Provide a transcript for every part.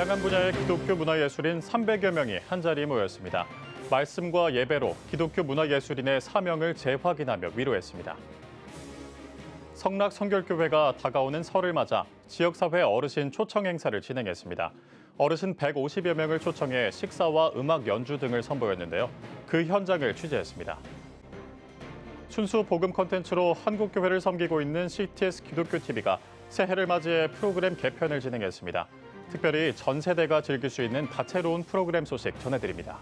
다양한 분야의 기독교 문화예술인 300여 명이 한자리에 모였습니다. 말씀과 예배로 기독교 문화예술인의 사명을 재확인하며 위로했습니다. 성락 성결교회가 다가오는 설을 맞아 지역사회 어르신 초청 행사를 진행했습니다. 어르신 150여 명을 초청해 식사와 음악 연주 등을 선보였는데요. 그 현장을 취재했습니다. 순수 복음 콘텐츠로 한국교회를 섬기고 있는 CTS 기독교TV가 새해를 맞이해 프로그램 개편을 진행했습니다. 특별히 전 세대가 즐길 수 있는 다채로운 프로그램 소식 전해드립니다.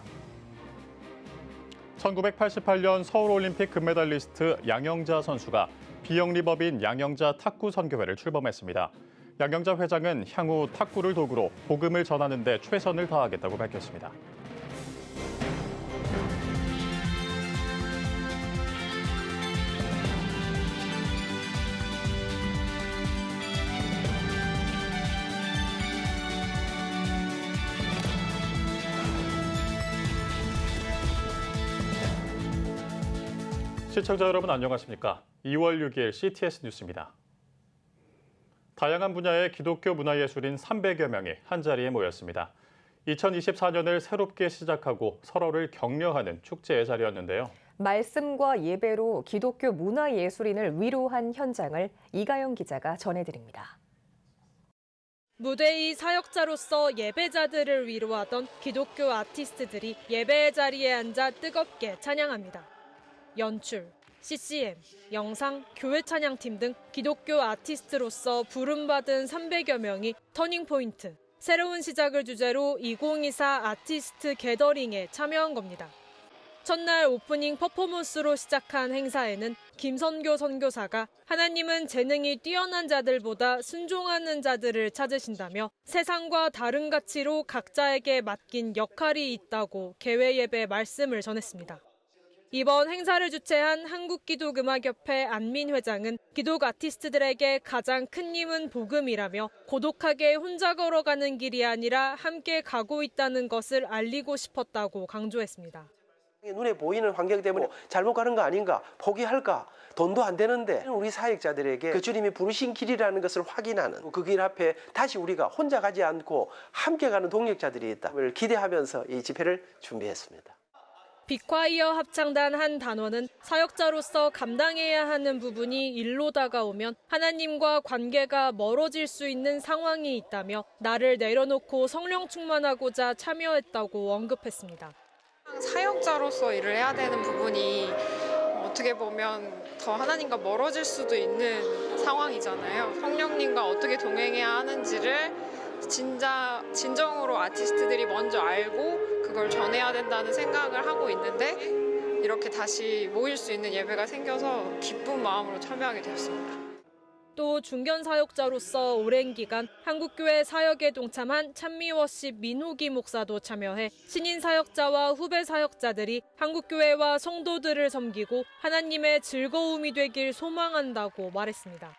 1988년 서울올림픽 금메달리스트 양영자 선수가 비영리법인 양영자 탁구 선교회를 출범했습니다. 양영자 회장은 향후 탁구를 도구로 복음을 전하는 데 최선을 다하겠다고 밝혔습니다. 시청자 여러분 안녕하십니까? 2월 6일 CTS 뉴스입니다. 다양한 분야의 기독교 문화예술인 300여 명이 한자리에 모였습니다. 2024년을 새롭게 시작하고 서로를 격려하는 축제의 자리였는데요. 말씀과 예배로 기독교 문화예술인을 위로한 현장을 이가영 기자가 전해드립니다. 무대의 사역자로서 예배자들을 위로하던 기독교 아티스트들이 예배의 자리에 앉아 뜨겁게 찬양합니다. 연출, CCM, 영상, 교회 찬양팀 등 기독교 아티스트로서 부름받은 300여 명이 터닝포인트, 새로운 시작을 주제로 2024 아티스트 게더링에 참여한 겁니다. 첫날 오프닝 퍼포먼스로 시작한 행사에는 김선교 선교사가 하나님은 재능이 뛰어난 자들보다 순종하는 자들을 찾으신다며 세상과 다른 가치로 각자에게 맡긴 역할이 있다고 개회 예배 말씀을 전했습니다. 이번 행사를 주최한 한국기독음악협회 안민 회장은 기독 아티스트들에게 가장 큰 힘은 복음이라며 고독하게 혼자 걸어가는 길이 아니라 함께 가고 있다는 것을 알리고 싶었다고 강조했습니다. 눈에 보이는 환경 때문에 잘못 가는 거 아닌가, 포기할까, 돈도 안 되는데 우리 사역자들에게 그 주님이 부르신 길이라는 것을 확인하는 그 길 앞에 다시 우리가 혼자 가지 않고 함께 가는 동력자들이 있다를 기대하면서 이 집회를 준비했습니다. 빅콰이어 합창단 한 단원은 사역자로서 감당해야 하는 부분이 일로 다가오면 하나님과 관계가 멀어질 수 있는 상황이 있다며 나를 내려놓고 성령 충만하고자 참여했다고 언급했습니다. 사역자로서 일을 해야 되는 부분이 어떻게 보면 더 하나님과 멀어질 수도 있는 상황이잖아요. 성령님과 어떻게 동행해야 하는지를 진정으로 아티스트들이 먼저 알고 그걸 전해야 된다는 생각을 하고 있는데 이렇게 다시 모일 수 있는 예배가 생겨서 기쁜 마음으로 참여하게 되었습니다. 또 중견 사역자로서 오랜 기간 한국교회 사역에 동참한 찬미워십 민호기 목사도 참여해 신인 사역자와 후배 사역자들이 한국교회와 성도들을 섬기고 하나님의 즐거움이 되길 소망한다고 말했습니다.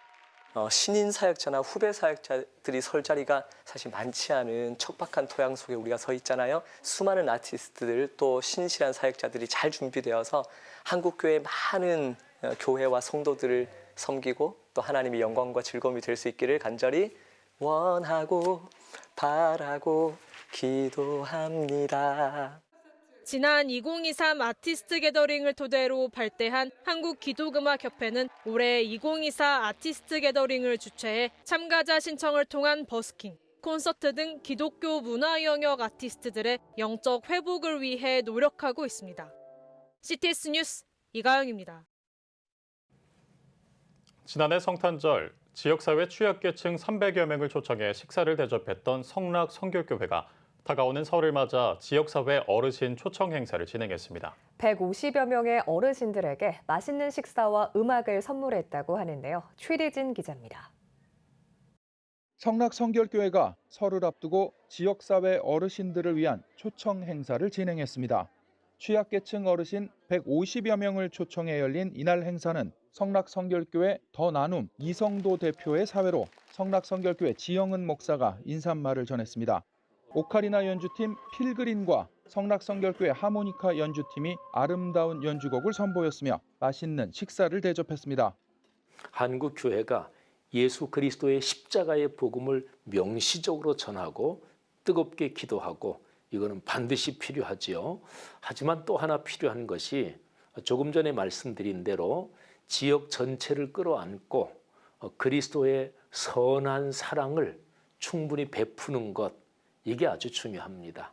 신인 사역자나 후배 사역자들이 설 자리가 사실 많지 않은 척박한 토양 속에 우리가 서 있잖아요. 수많은 아티스트들 또 신실한 사역자들이 잘 준비되어서 한국교회의 많은 교회와 성도들을 섬기고 또 하나님의 영광과 즐거움이 될 수 있기를 간절히 원하고 바라고 기도합니다. 지난 2023 아티스트 게더링을 토대로 발대한 한국기독음악협회는 올해 2024 아티스트 게더링을 주최해 참가자 신청을 통한 버스킹, 콘서트 등 기독교 문화 영역 아티스트들의 영적 회복을 위해 노력하고 있습니다. CTS 뉴스 이가영입니다. 지난해 성탄절 지역사회 취약계층 300여 명을 초청해 식사를 대접했던 성락 성결교회가 다가오는 설을 맞아 지역사회 어르신 초청 행사를 진행했습니다. 150여 명의 어르신들에게 맛있는 식사와 음악을 선물했다고 하는데요. 최대진 기자입니다. 성락 성결교회가 설을 앞두고 지역사회 어르신들을 위한 초청 행사를 진행했습니다. 취약계층 어르신 150여 명을 초청해 열린 이날 행사는 성락 성결교회 더 나눔 이성도 대표의 사회로 성락 성결교회 지영은 목사가 인사말을 전했습니다. 오카리나 연주팀 필그린과 성락 성결교회 하모니카 연주팀이 아름다운 연주곡을 선보였으며 맛있는 식사를 대접했습니다. 한국교회가 예수 그리스도의 십자가의 복음을 명시적으로 전하고 뜨겁게 기도하고 이거는 반드시 필요하지요. 하지만 또 하나 필요한 것이 조금 전에 말씀드린 대로 지역 전체를 끌어안고 그리스도의 선한 사랑을 충분히 베푸는 것, 이게 아주 중요합니다.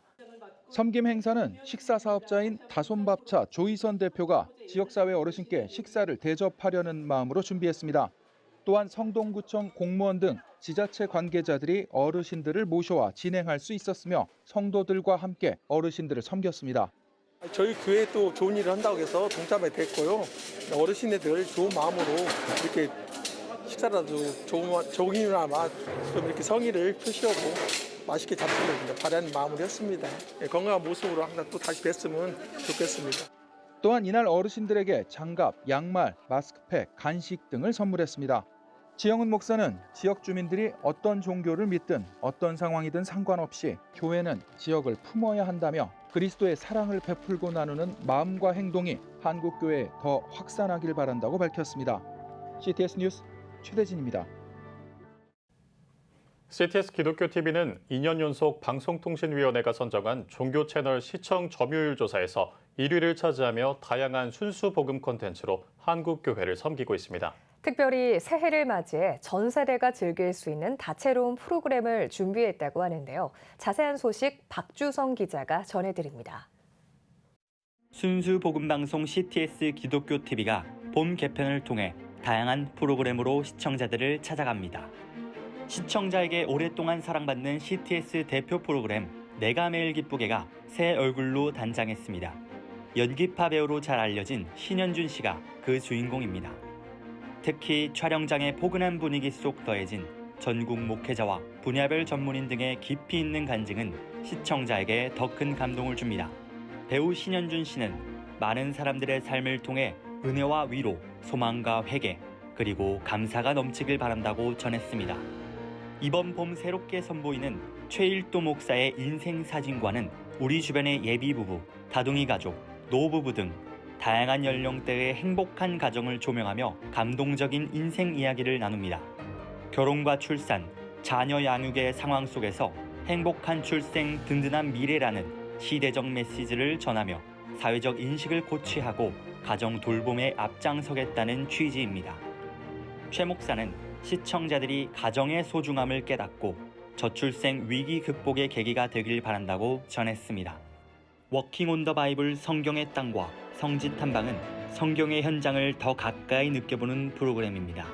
섬김 행사는 식사 사업자인 다솜밥차 조희선 대표가 지역사회 어르신께 식사를 대접하려는 마음으로 준비했습니다. 또한 성동구청 공무원 등 지자체 관계자들이 어르신들을 모셔와 진행할 수 있었으며 성도들과 함께 어르신들을 섬겼습니다. 저희 교회에 또 좋은 일을 한다고 해서 동참이 됐고요. 어르신들 좋은 마음으로 이렇게 식사라도 조금이나마 좀 이렇게 성의를 표시하고 맛있게 잡수려고 바라는 마음으로 했습니다. 건강한 모습으로 항상 또 다시 뵀으면 좋겠습니다. 또한 이날 어르신들에게 장갑, 양말, 마스크팩, 간식 등을 선물했습니다. 지영은 목사는 지역 주민들이 어떤 종교를 믿든 어떤 상황이든 상관없이 교회는 지역을 품어야 한다며 그리스도의 사랑을 베풀고 나누는 마음과 행동이 한국교회에 더 확산하길 바란다고 밝혔습니다. CTS 뉴스 최대진입니다. CTS 기독교 TV는 2년 연속 방송통신위원회가 선정한 종교 채널 시청 점유율 조사에서 1위를 차지하며 다양한 순수 복음 콘텐츠로 한국교회를 섬기고 있습니다. 특별히 새해를 맞이해 전 세대가 즐길 수 있는 다채로운 프로그램을 준비했다고 하는데요. 자세한 소식 박주성 기자가 전해드립니다. 순수 복음 방송 CTS 기독교 TV가 봄 개편을 통해 다양한 프로그램으로 시청자들을 찾아갑니다. 시청자에게 오랫동안 사랑받는 CTS 대표 프로그램 내가 매일 기쁘게가 새 얼굴로 단장했습니다. 연기파 배우로 잘 알려진 신현준 씨가 그 주인공입니다. 특히 촬영장의 포근한 분위기 속 더해진 전국 목회자와 분야별 전문인 등의 깊이 있는 간증은 시청자에게 더 큰 감동을 줍니다. 배우 신현준 씨는 많은 사람들의 삶을 통해 은혜와 위로, 소망과 회개, 그리고 감사가 넘치길 바란다고 전했습니다. 이번 봄 새롭게 선보이는 최일도 목사의 인생 사진과는 우리 주변의 예비부부, 다둥이 가족, 노부부 등 다양한 연령대의 행복한 가정을 조명하며 감동적인 인생 이야기를 나눕니다. 결혼과 출산, 자녀 양육의 상황 속에서 행복한 출생, 든든한 미래라는 시대적 메시지를 전하며 사회적 인식을 고취하고 가정 돌봄에 앞장서겠다는 취지입니다. 최 목사는 시청자들이 가정의 소중함을 깨닫고 저출생 위기 극복의 계기가 되길 바란다고 전했습니다. 워킹 온 더 바이블 성경의 땅과 성지 탐방은 성경의 현장을 더 가까이 느껴보는 프로그램입니다.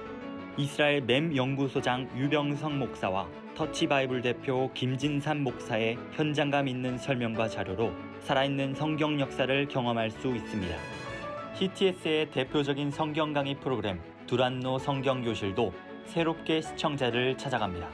이스라엘 맴 연구소장 유병성 목사와 터치 바이블 대표 김진삼 목사의 현장감 있는 설명과 자료로 살아있는 성경 역사를 경험할 수 있습니다. CTS의 대표적인 성경 강의 프로그램 두란노 성경교실도 새롭게 시청자를 찾아갑니다.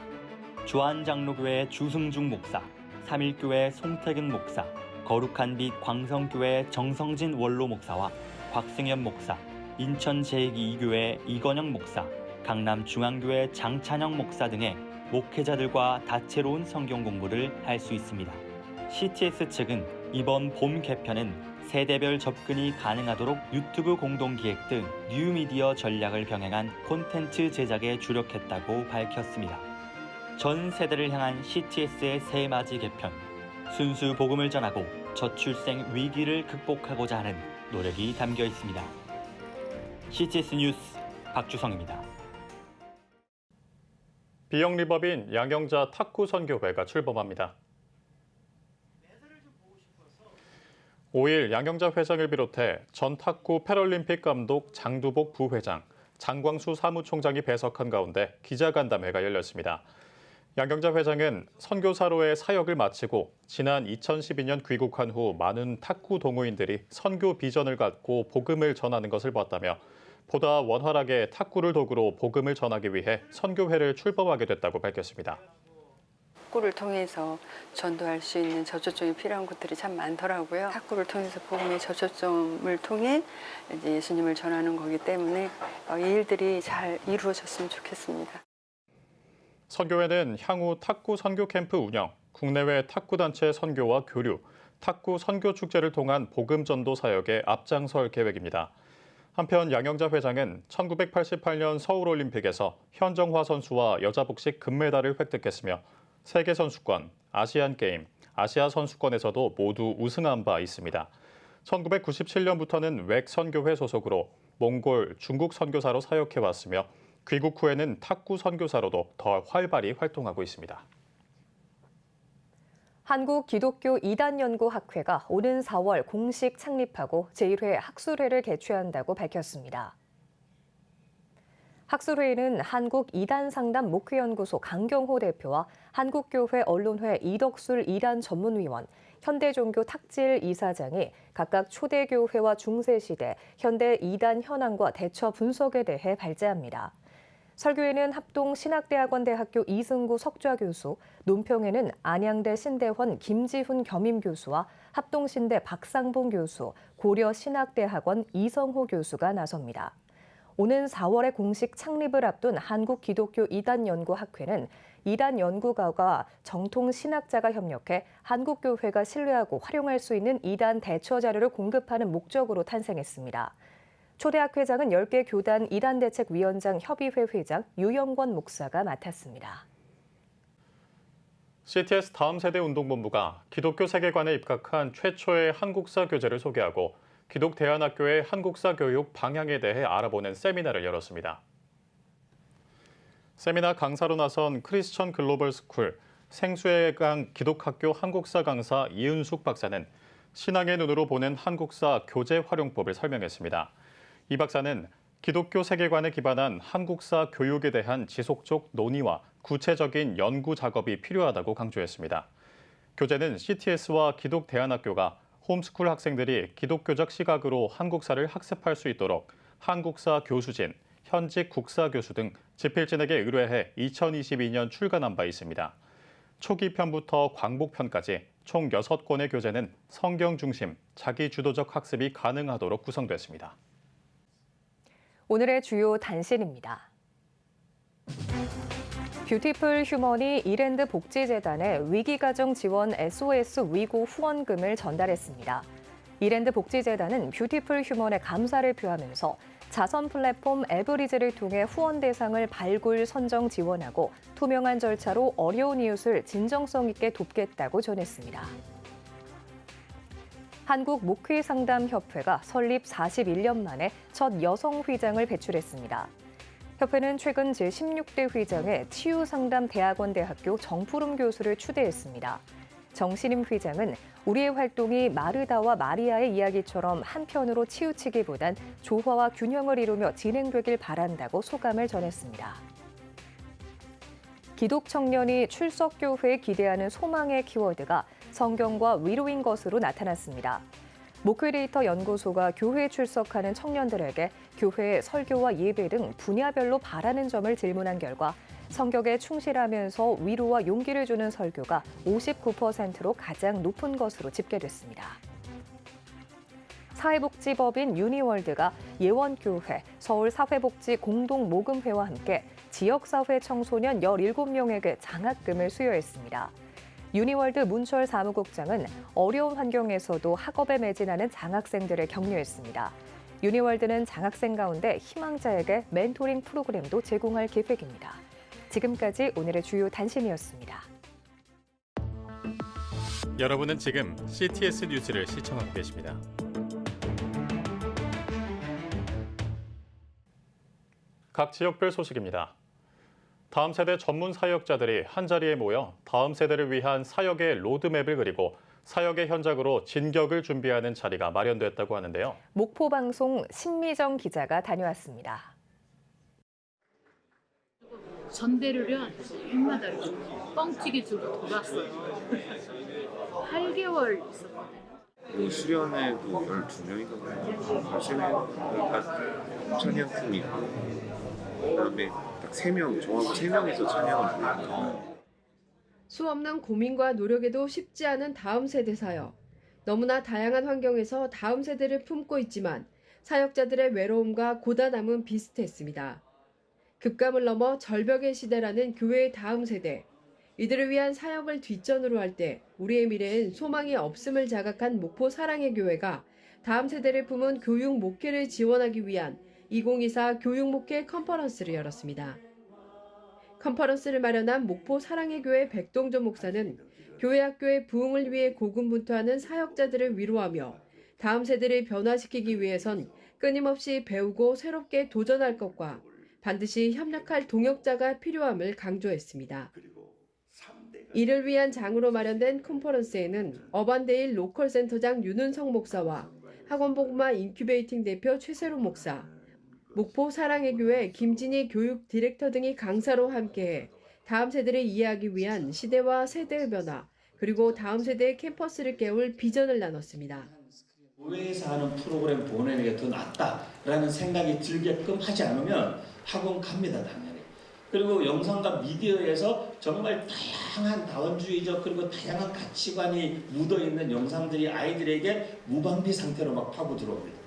주한장로교회 주승중 목사, 삼일교회 송태근 목사, 거룩한 빛 광성교회 정성진 원로 목사와 곽승현 목사, 인천 제2교회 이건영 목사, 강남중앙교회 장찬영 목사 등의 목회자들과 다채로운 성경 공부를 할 수 있습니다. CTS 측은 이번 봄 개편은 세대별 접근이 가능하도록 유튜브 공동기획 등 뉴미디어 전략을 병행한 콘텐츠 제작에 주력했다고 밝혔습니다. 전 세대를 향한 CTS의 새해맞이 개편, 순수 복음을 전하고 저출생 위기를 극복하고자 하는 노력이 담겨 있습니다. CTS 뉴스 박주성입니다. 비영리법인 양영자 탁구 선교회가 출범합니다. 5일 양영자 회장을 비롯해 전 탁구 패럴림픽 감독 장두복 부회장, 장광수 사무총장이 배석한 가운데 기자간담회가 열렸습니다. 양영자 회장은 선교사로의 사역을 마치고 지난 2012년 귀국한 후 많은 탁구 동호인들이 선교 비전을 갖고 복음을 전하는 것을 봤다며 보다 원활하게 탁구를 도구로 복음을 전하기 위해 선교회를 출범하게 됐다고 밝혔습니다. 탁구를 통해서 전도할 수 있는 저초점이 필요한 곳들이 참 많더라고요. 탁구를 통해서 복음의 저초점을 통해 이제 예수님을 전하는 거기 때문에 이 일들이 잘 이루어졌으면 좋겠습니다. 선교회는 향후 탁구 선교 캠프 운영, 국내외 탁구 단체 선교와 교류, 탁구 선교 축제를 통한 복음 전도 사역에 앞장설 계획입니다. 한편 양영자 회장은 1988년 서울올림픽에서 현정화 선수와 여자 복식 금메달을 획득했으며 세계선수권, 아시안게임, 아시아 선수권에서도 모두 우승한 바 있습니다. 1997년부터는 웩 선교회 소속으로 몽골, 중국 선교사로 사역해왔으며 귀국 후에는 탁구 선교사로도 더 활발히 활동하고 있습니다. 한국기독교 이단연구학회가 오는 4월 공식 창립하고 제1회 학술회를 개최한다고 밝혔습니다. 학술회의는 한국이단상담 목회연구소 강경호 대표와 한국교회 언론회 이덕술 이단 전문위원, 현대종교 탁질 이사장이 각각 초대교회와 중세시대, 현대 이단 현황과 대처 분석에 대해 발제합니다. 설교에는 합동신학대학원대학교 이승구 석좌교수, 논평에는 안양대 신대원 김지훈 겸임교수와 합동신대 박상봉 교수, 고려신학대학원 이성호 교수가 나섭니다. 오는 4월에 공식 창립을 앞둔 한국기독교이단연구학회는 이단 연구가와 정통 신학자가 협력해 한국교회가 신뢰하고 활용할 수 있는 이단 대처 자료를 공급하는 목적으로 탄생했습니다. 초대 학회장은 10개 교단 이단대책위원장 협의회 회장 유영권 목사가 맡았습니다. CTS 다음 세대 운동본부가 기독교 세계관에 입각한 최초의 한국사 교재를 소개하고 기독대안학교의 한국사 교육 방향에 대해 알아보는 세미나를 열었습니다. 세미나 강사로 나선 크리스천 글로벌 스쿨 생수의 강 기독학교 한국사 강사 이은숙 박사는 신앙의 눈으로 보는 한국사 교재 활용법을 설명했습니다. 이 박사는 기독교 세계관에 기반한 한국사 교육에 대한 지속적 논의와 구체적인 연구 작업이 필요하다고 강조했습니다. 교재는 CTS와 기독대안학교가 홈스쿨 학생들이 기독교적 시각으로 한국사를 학습할 수 있도록 한국사 교수진, 현직 국사 교수 등 집필진에게 의뢰해 2022년 출간한 바 있습니다. 초기 편부터 광복편까지 총 6권의 교재는 성경 중심, 자기 주도적 학습이 가능하도록 구성됐습니다. 오늘의 주요 단신입니다. 뷰티풀 휴먼이 이랜드 복지재단에 위기가정 지원 SOS 위고 후원금을 전달했습니다. 이랜드 복지재단은 뷰티풀 휴먼에 감사를 표하면서 자선 플랫폼 에브리즈를 통해 후원 대상을 발굴, 선정, 지원하고 투명한 절차로 어려운 이웃을 진정성 있게 돕겠다고 전했습니다. 한국목회상담협회가 설립 41년 만에 첫 여성 회장을 배출했습니다. 협회는 최근 제16대 회장에 치유상담대학원대학교 정푸름 교수를 추대했습니다. 정신임 회장은 우리의 활동이 마르다와 마리아의 이야기처럼 한편으로 치우치기보단 조화와 균형을 이루며 진행되길 바란다고 소감을 전했습니다. 기독 청년이 출석교회에 기대하는 소망의 키워드가 성경과 위로인 것으로 나타났습니다. 목회데이터 연구소가 교회에 출석하는 청년들에게 교회의 설교와 예배 등 분야별로 바라는 점을 질문한 결과 성경에 충실하면서 위로와 용기를 주는 설교가 59%로 가장 높은 것으로 집계됐습니다. 사회복지법인 유니월드가 예원교회, 서울사회복지공동모금회와 함께 지역사회 청소년 17명에게 장학금을 수여했습니다. 유니월드 문철 사무국장은 어려운 환경에서도 학업에 매진하는 장학생들을 격려했습니다. 유니월드는 장학생 가운데 희망자에게 멘토링 프로그램도 제공할 계획입니다. 지금까지 오늘의 주요 단신이었습니다. 여러분은 지금 CTS 뉴스를 시청하고 계십니다. 각 지역별 소식입니다. 다음 세대 전문 사역자들이 한자리에 모여 다음 세대를 위한 사역의 로드맵을 그리고 사역의 현장으로 진격을 준비하는 자리가 마련됐다고 하는데요. 목포방송 신미정 기자가 다녀왔습니다. 전대료련 해마다 뻥튀기 주고 돌았어요. 8개월 있었거든요. 수련회도 12명인가 봐요. 수련회가 찬양팀이고 그다음에 딱 3명, 저하고 3명이서 찬양을 부르고 수없는 고민과 노력에도 쉽지 않은 다음 세대 사역. 너무나 다양한 환경에서 다음 세대를 품고 있지만 사역자들의 외로움과 고단함은 비슷했습니다. 급감을 넘어 절벽의 시대라는 교회의 다음 세대. 이들을 위한 사역을 뒷전으로 할 때 우리의 미래엔 소망이 없음을 자각한 목포 사랑의 교회가 다음 세대를 품은 교육 목회를 지원하기 위한 2024 교육 목회 컨퍼런스를 열었습니다. 컨퍼런스를 마련한 목포 사랑의 교회 백동조 목사는 교회 학교의 부흥을 위해 고군분투하는 사역자들을 위로하며 다음 세대를 변화시키기 위해선 끊임없이 배우고 새롭게 도전할 것과 반드시 협력할 동역자가 필요함을 강조했습니다. 이를 위한 장으로 마련된 컨퍼런스에는 어반데일 로컬센터장 윤은성 목사와 학원복음화 인큐베이팅 대표 최세로 목사, 목포 사랑의 교회 김진희 교육 디렉터 등이 강사로 함께해 다음 세대를 이해하기 위한 시대와 세대의 변화, 그리고 다음 세대의 캠퍼스를 깨울 비전을 나눴습니다. 교회에서 하는 프로그램 보내는 게 더 낫다라는 생각이 들게끔 하지 않으면 학원 갑니다, 당연히. 그리고 영상과 미디어에서 정말 다양한 다원주의적 그리고 다양한 가치관이 묻어있는 영상들이 아이들에게 무방비 상태로 막 파고 들어옵니다.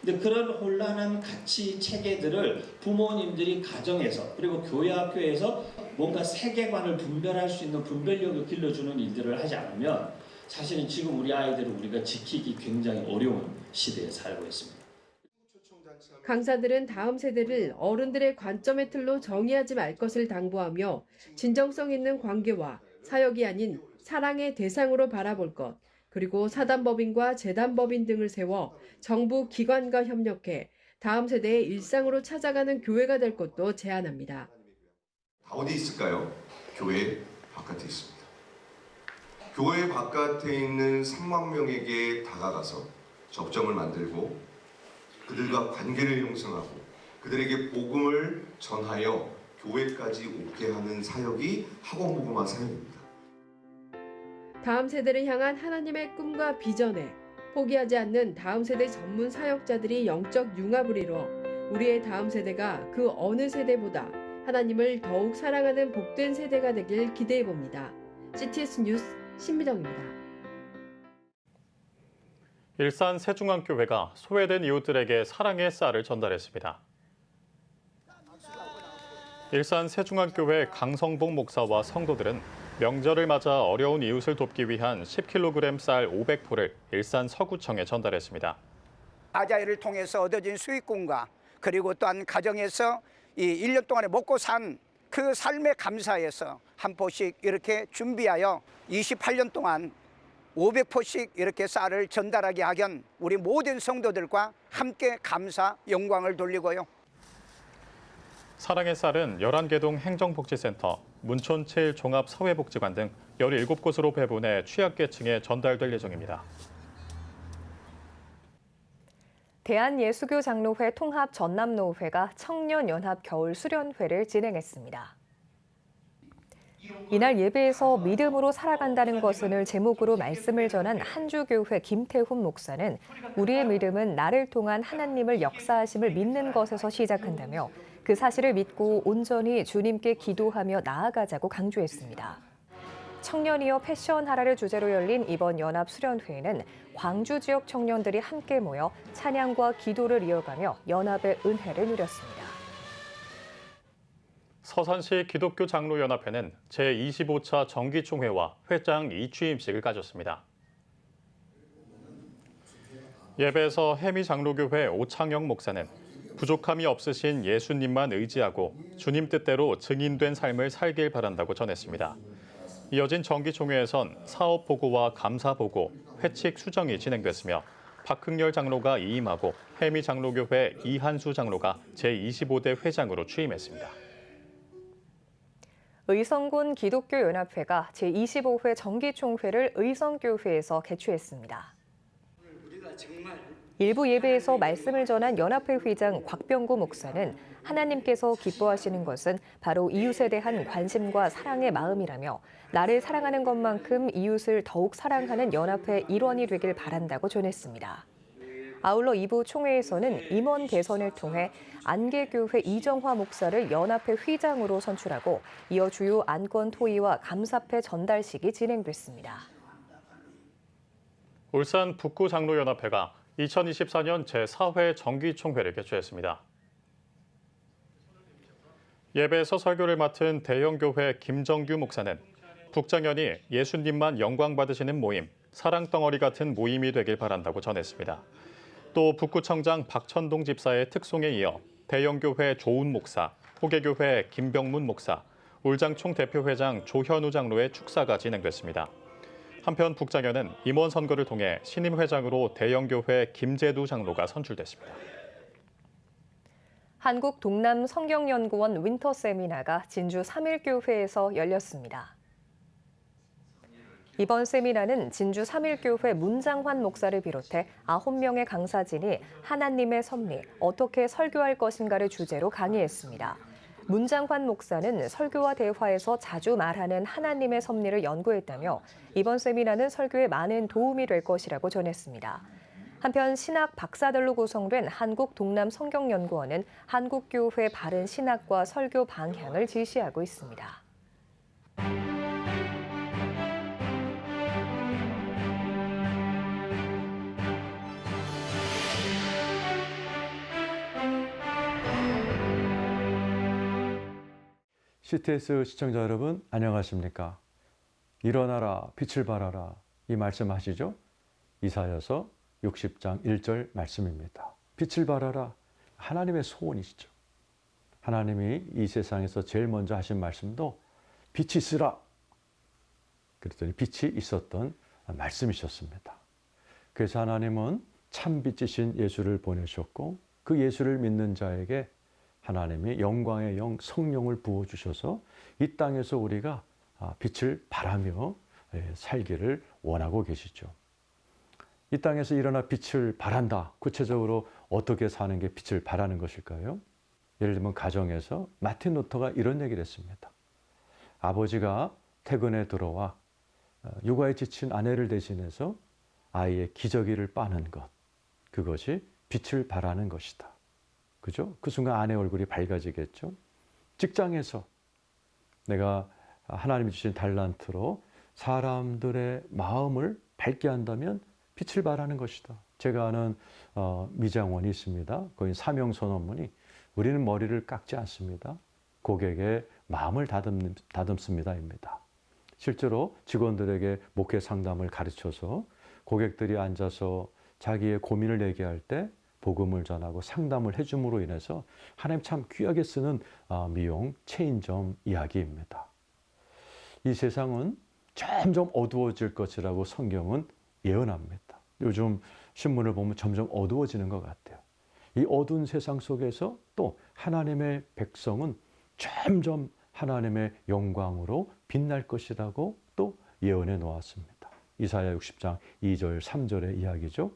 근데 그런 혼란한 가치 체계들을 부모님들이 가정에서 그리고 교회 학교에서 뭔가 세계관을 분별할 수 있는 분별력을 길러주는 일들을 하지 않으면 사실은 지금 우리 아이들을 우리가 지키기 굉장히 어려운 시대에 살고 있습니다. 강사들은 다음 세대를 어른들의 관점의 틀로 정의하지 말 것을 당부하며 진정성 있는 관계와 사역이 아닌 사랑의 대상으로 바라볼 것, 그리고 사단법인과 재단법인 등을 세워 정부 기관과 협력해 다음 세대의 일상으로 찾아가는 교회가 될 것도 제안합니다. 어디 있을까요? 교회 바깥에 있습니다. 교회 바깥에 있는 3만 명에게 다가가서 접점을 만들고 그들과 관계를 형성하고 그들에게 복음을 전하여 교회까지 오게 하는 사역이 학원복음화 사역입니다. 다음 세대를 향한 하나님의 꿈과 비전에 포기하지 않는 다음 세대 전문 사역자들이 영적 융합을 이뤄 우리의 다음 세대가 그 어느 세대보다 하나님을 더욱 사랑하는 복된 세대가 되길 기대해 봅니다. CTS 뉴스 신미정입니다. 일산 세중앙교회가 소외된 이웃들에게 사랑의 쌀을 전달했습니다. 일산 세중앙교회 강성복 목사와 성도들은 명절을 맞아 어려운 이웃을 돕기 위한 10kg 쌀 500포를 일산 서구청에 전달했습니다. 아자이를 통해서 얻어진 수익금과 그리고 또한 가정에서 이 1년 동안에 먹고 산 그 삶에 감사해서 한 포씩 이렇게 준비하여 28년 동안 500포씩 이렇게 쌀을 전달하게 하견 우리 모든 성도들과 함께 감사 영광을 돌리고요. 사랑의 쌀은 11개동 행정복지센터, 문촌 제1종합사회복지관 등 17곳으로 배분해 취약계층에 전달될 예정입니다. 대한예수교장로회 통합 전남노회가 청년연합 겨울수련회를 진행했습니다. 이날 예배에서 믿음으로 살아간다는 것을 제목으로 말씀을 전한 한주교회 김태훈 목사는 우리의 믿음은 나를 통한 하나님을 역사하심을 믿는 것에서 시작한다며 그 사실을 믿고 온전히 주님께 기도하며 나아가자고 강조했습니다. 청년이여 패션하라를 주제로 열린 이번 연합수련회에는 광주 지역 청년들이 함께 모여 찬양과 기도를 이어가며 연합의 은혜를 누렸습니다. 서산시 기독교장로연합회는 제25차 정기총회와 회장 이취임식을 가졌습니다. 예배에서 해미장로교회 오창영 목사는 부족함이 없으신 예수님만 의지하고 주님 뜻대로 증인된 삶을 살길 바란다고 전했습니다. 이어진 정기총회에선 사업보고와 감사보고, 회칙 수정이 진행됐으며 박흥렬 장로가 이임하고 해미장로교회 이한수 장로가 제25대 회장으로 취임했습니다. 의성군 기독교연합회가 제25회 정기총회를 의성교회에서 개최했습니다. 일부 예배에서 말씀을 전한 연합회 회장 곽병구 목사는 하나님께서 기뻐하시는 것은 바로 이웃에 대한 관심과 사랑의 마음이라며 나를 사랑하는 것만큼 이웃을 더욱 사랑하는 연합회 일원이 되길 바란다고 전했습니다. 아울러 2부 총회에서는 임원 대선을 통해 안개교회 이정화 목사를 연합회 회장으로 선출하고 이어 주요 안건 토의와 감사패 전달식이 진행됐습니다. 울산 북구장로연합회가 2024년 제4회 정기총회를 개최했습니다. 예배에서 설교를 맡은 대형교회 김정규 목사는 북장현이 예수님만 영광 받으시는 모임, 사랑덩어리 같은 모임이 되길 바란다고 전했습니다. 또 북구청장 박천동 집사의 특송에 이어 대형교회 조은 목사, 호계교회 김병문 목사, 울장총 대표회장 조현우 장로의 축사가 진행됐습니다. 한편 북장현은 임원 선거를 통해 신임 회장으로 대형교회 김재두 장로가 선출됐습니다. 한국 동남 성경연구원 윈터 세미나가 진주 3일교회에서 열렸습니다. 이번 세미나는 진주 3일교회 문장환 목사를 비롯해 9명의 강사진이 하나님의 섭리, 어떻게 설교할 것인가를 주제로 강의했습니다. 문장환 목사는 설교와 대화에서 자주 말하는 하나님의 섭리를 연구했다며 이번 세미나는 설교에 많은 도움이 될 것이라고 전했습니다. 한편 신학 박사들로 구성된 한국 동남 성경연구원은 한국교회 바른 신학과 설교 방향을 지시하고 있습니다. CTS 시청자 여러분 안녕하십니까? 일어나라 빛을 발하라 이 말씀하시죠? 이사야서 60장 1절 말씀입니다. 빛을 발하라 하나님의 소원이시죠. 하나님이 이 세상에서 제일 먼저 하신 말씀도 빛이 있으라 그랬더니 빛이 있었던 말씀이셨습니다. 그래서 하나님은 참 빛이신 예수를 보내셨고 그 예수를 믿는 자에게 하나님이 영광의 영 성령을 부어주셔서 이 땅에서 우리가 빛을 발하며 살기를 원하고 계시죠. 이 땅에서 일어나 빛을 발한다. 구체적으로 어떻게 사는 게 빛을 발하는 것일까요? 예를 들면 가정에서 마틴 루터가 이런 얘기를 했습니다. 아버지가 퇴근에 들어와 육아에 지친 아내를 대신해서 아이의 기저귀를 빠는 것. 그것이 빛을 발하는 것이다. 그죠? 그 순간 아내 얼굴이 밝아지겠죠. 직장에서 내가 하나님이 주신 달란트로 사람들의 마음을 밝게 한다면 빛을 발하는 것이다. 제가 아는 미장원이 있습니다. 거기 사명선언문이 우리는 머리를 깎지 않습니다. 고객의 마음을 다듬습니다입니다. 실제로 직원들에게 목회 상담을 가르쳐서 고객들이 앉아서 자기의 고민을 얘기할 때 복음을 전하고 상담을 해줌으로 인해서 하나님 참 귀하게 쓰는 미용 체인점 이야기입니다. 이 세상은 점점 어두워질 것이라고 성경은 예언합니다. 요즘 신문을 보면 점점 어두워지는 것 같아요. 이 어두운 세상 속에서 또 하나님의 백성은 점점 하나님의 영광으로 빛날 것이라고 또 예언해 놓았습니다. 이사야 60장 2절 3절의 이야기죠.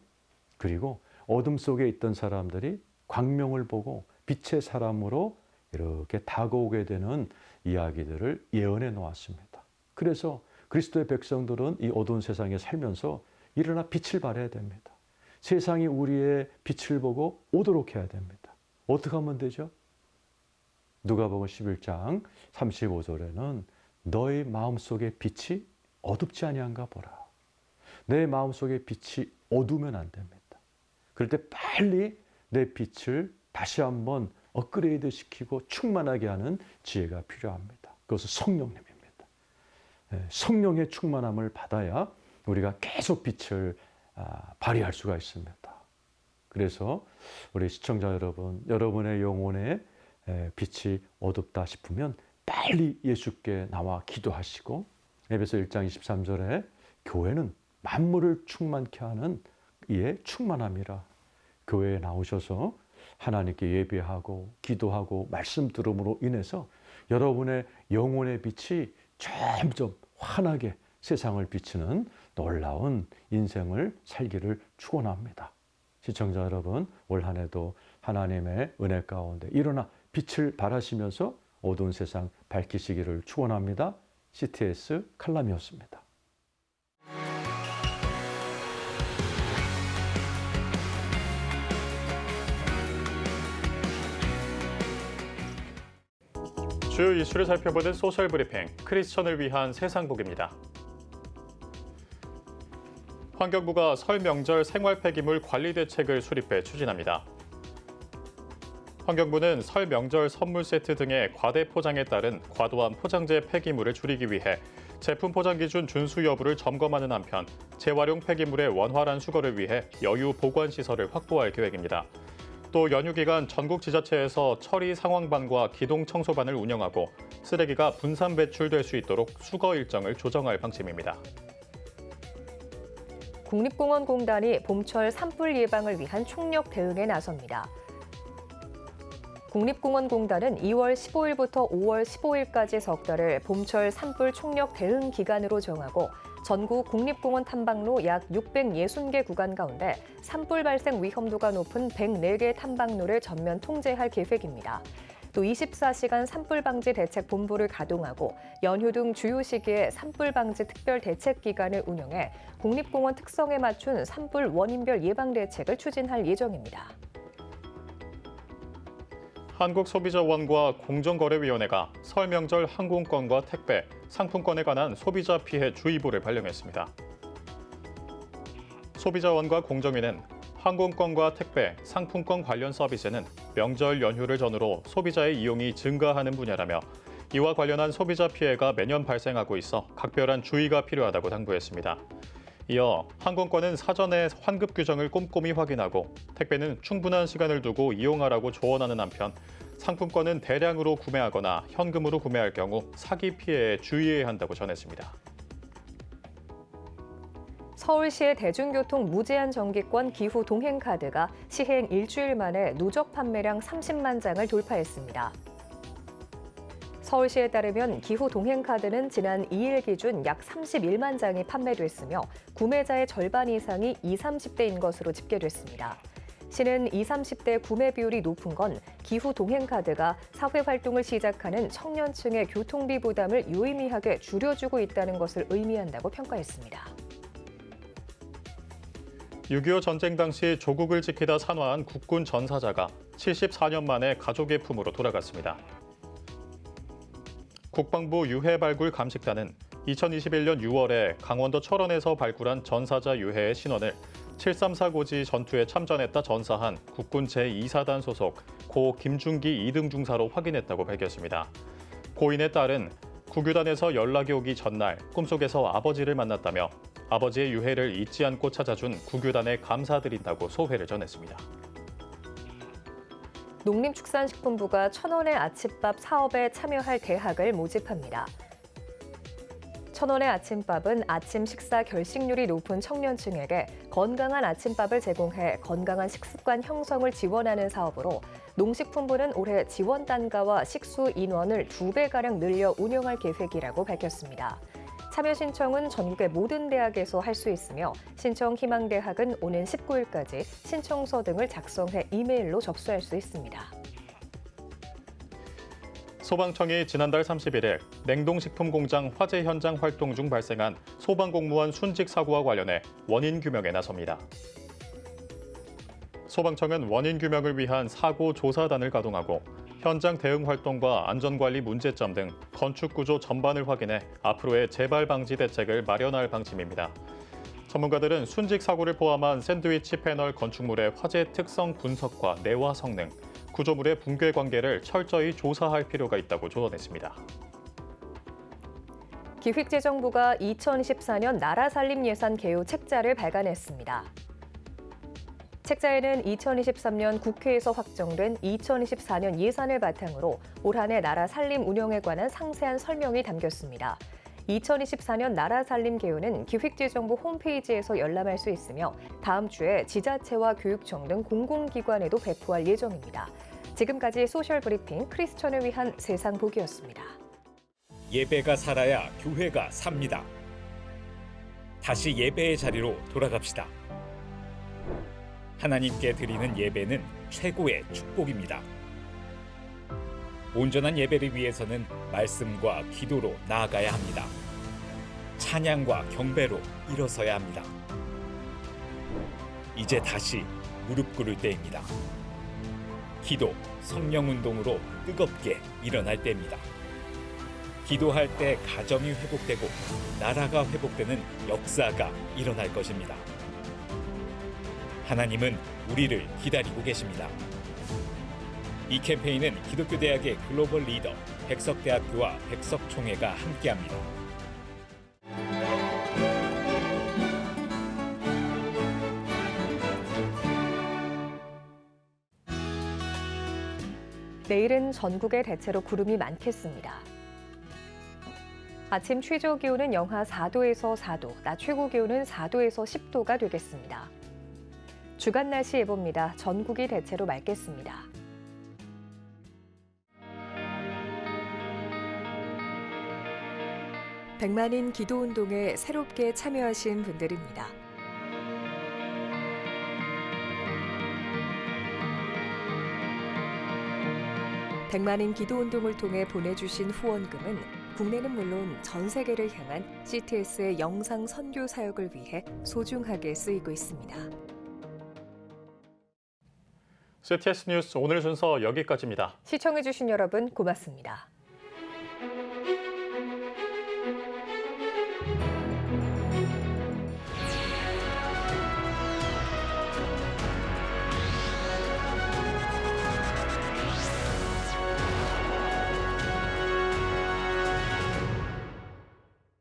그리고 어둠 속에 있던 사람들이 광명을 보고 빛의 사람으로 이렇게 다가오게 되는 이야기들을 예언해 놓았습니다. 그래서 그리스도의 백성들은 이 어두운 세상에 살면서 일어나 빛을 발해야 됩니다. 세상이 우리의 빛을 보고 오도록 해야 됩니다. 어떻게 하면 되죠? 누가복음 11장 35절에는 너희 마음속에 빛이 어둡지 아니한가 보라. 내 마음속에 빛이 어두우면 안 됩니다. 그럴 때 빨리 내 빛을 다시 한번 업그레이드 시키고 충만하게 하는 지혜가 필요합니다. 그것은 성령님입니다. 성령의 충만함을 받아야 우리가 계속 빛을 발휘할 수가 있습니다. 그래서 우리 시청자 여러분, 여러분의 영혼에 빛이 어둡다 싶으면 빨리 예수께 나와 기도하시고 에베소 1장 23절에 교회는 만물을 충만케 하는 이에 충만함이라. 교회에 나오셔서 하나님께 예배하고 기도하고 말씀 들음으로 인해서 여러분의 영혼의 빛이 점점 환하게 세상을 비추는 놀라운 인생을 살기를 축원합니다. 시청자 여러분, 올 한 해도 하나님의 은혜 가운데 일어나 빛을 발하시면서 어두운 세상 밝히시기를 축원합니다. CTS 칼럼이었습니다. 주요 이슈를 살펴보는 소셜 브리핑, 크리스천을 위한 세상복입니다. 환경부가 설 명절 생활 폐기물 관리 대책을 수립해 추진합니다. 환경부는 설 명절 선물 세트 등의 과대 포장에 따른 과도한 포장재 폐기물을 줄이기 위해 제품 포장 기준 준수 여부를 점검하는 한편 재활용 폐기물의 원활한 수거를 위해 여유 보관 시설을 확보할 계획입니다. 또 연휴 기간 전국 지자체에서 처리 상황반과 기동 청소반을 운영하고 쓰레기가 분산 배출될 수 있도록 수거 일정을 조정할 방침입니다. 국립공원공단이 봄철 산불 예방을 위한 총력 대응에 나섭니다. 국립공원공단은 2월 15일부터 5월 15일까지 석 달을 봄철 산불 총력 대응 기간으로 정하고 전국 국립공원 탐방로 약 660개 구간 가운데 산불 발생 위험도가 높은 104개 탐방로를 전면 통제할 계획입니다. 또 24시간 산불 방지 대책 본부를 가동하고 연휴 등 주요 시기에 산불 방지 특별 대책 기간을 운영해 국립공원 특성에 맞춘 산불 원인별 예방 대책을 추진할 예정입니다. 한국소비자원과 공정거래위원회가 설 명절 항공권과 택배, 상품권에 관한 소비자 피해 주의보를 발령했습니다. 소비자원과 공정위는 항공권과 택배, 상품권 관련 서비스는 명절 연휴를 전후로 소비자의 이용이 증가하는 분야라며 이와 관련한 소비자 피해가 매년 발생하고 있어 각별한 주의가 필요하다고 당부했습니다. 이어 항공권은 사전에 환급 규정을 꼼꼼히 확인하고 택배는 충분한 시간을 두고 이용하라고 조언하는 한편 상품권은 대량으로 구매하거나 현금으로 구매할 경우 사기 피해에 주의해야 한다고 전했습니다. 서울시의 대중교통 무제한 정기권 기후 동행카드가 시행 일주일 만에 누적 판매량 30만 장을 돌파했습니다. 서울시에 따르면 기후 동행카드는 지난 2일 기준 약 31만 장이 판매됐으며 구매자의 절반 이상이 20, 30대인 것으로 집계됐습니다. 시는 20, 30대 구매 비율이 높은 건 기후 동행카드가 사회활동을 시작하는 청년층의 교통비 부담을 유의미하게 줄여주고 있다는 것을 의미한다고 평가했습니다. 6.25 전쟁 당시 조국을 지키다 산화한 국군 전사자가 74년 만에 가족의 품으로 돌아갔습니다. 국방부 유해 발굴 감식단은 2021년 6월에 강원도 철원에서 발굴한 전사자 유해의 신원을 7.34 전투에 참전했다 전사한 국군 제2사단 소속 고 김중기 2등 중사로 확인했다고 밝혔습니다. 고인의 딸은 국유단에서 연락이 오기 전날 꿈속에서 아버지를 만났다며 아버지의 유해를 잊지 않고 찾아준 국유단에 감사드린다고 소회를 전했습니다. 농림축산식품부가 천원의 아침밥 사업에 참여할 대학을 모집합니다. 천원의 아침밥은 아침 식사 결식률이 높은 청년층에게 건강한 아침밥을 제공해 건강한 식습관 형성을 지원하는 사업으로 농식품부는 올해 지원 단가와 식수 인원을 2배가량 늘려 운영할 계획이라고 밝혔습니다. 참여 신청은 전국의 모든 대학에서 할 수 있으며 신청 희망 대학은 오는 19일까지 신청서 등을 작성해 이메일로 접수할 수 있습니다. 소방청이 지난달 31일 냉동식품 공장 화재 현장 활동 중 발생한 소방공무원 순직 사고와 관련해 원인 규명에 나섭니다. 소방청은 원인 규명을 위한 사고 조사단을 가동하고 현장 대응 활동과 안전관리 문제점 등 건축 구조 전반을 확인해 앞으로의 재발 방지 대책을 마련할 방침입니다. 전문가들은 순직 사고를 포함한 샌드위치 패널 건축물의 화재 특성 분석과 내화 성능, 구조물의 붕괴 관계를 철저히 조사할 필요가 있다고 조언했습니다. 기획재정부가 2024년 나라살림 예산 개요 책자를 발간했습니다. 책자에는 2023년 국회에서 확정된 2024년 예산을 바탕으로 올 한 해 나라 살림 운영에 관한 상세한 설명이 담겼습니다. 2024년 나라 살림 개요는 기획재정부 홈페이지에서 열람할 수 있으며 다음 주에 지자체와 교육청 등 공공기관에도 배포할 예정입니다. 지금까지 소셜 브리핑 크리스천을 위한 세상 보기였습니다. 예배가 살아야 교회가 삽니다. 다시 예배의 자리로 돌아갑시다. 하나님께 드리는 예배는 최고의 축복입니다. 온전한 예배를 위해서는 말씀과 기도로 나아가야 합니다. 찬양과 경배로 일어서야 합니다. 이제 다시 무릎 꿇을 때입니다. 기도, 성령운동으로 뜨겁게 일어날 때입니다. 기도할 때 가정이 회복되고 나라가 회복되는 역사가 일어날 것입니다. 하나님은 우리를 기다리고 계십니다. 이 캠페인은 기독교대학의 글로벌 리더 백석대학교와 백석총회가 함께합니다. 내일은 전국에 대체로 구름이 많겠습니다. 아침 최저 기온은 영하 4도에서 4도, 낮 최고 기온은 4도에서 10도가 되겠습니다. 주간 날씨 예보입니다. 전국이 대체로 맑겠습니다. 백만인 기도운동에 새롭게 참여하신 분들입니다. 백만인 기도운동을 통해 보내주신 후원금은 국내는 물론 전 세계를 향한 CTS의 영상 선교 사역을 위해 소중하게 쓰이고 있습니다. CTS 뉴스 오늘 순서 여기까지입니다. 시청해주신 여러분 고맙습니다.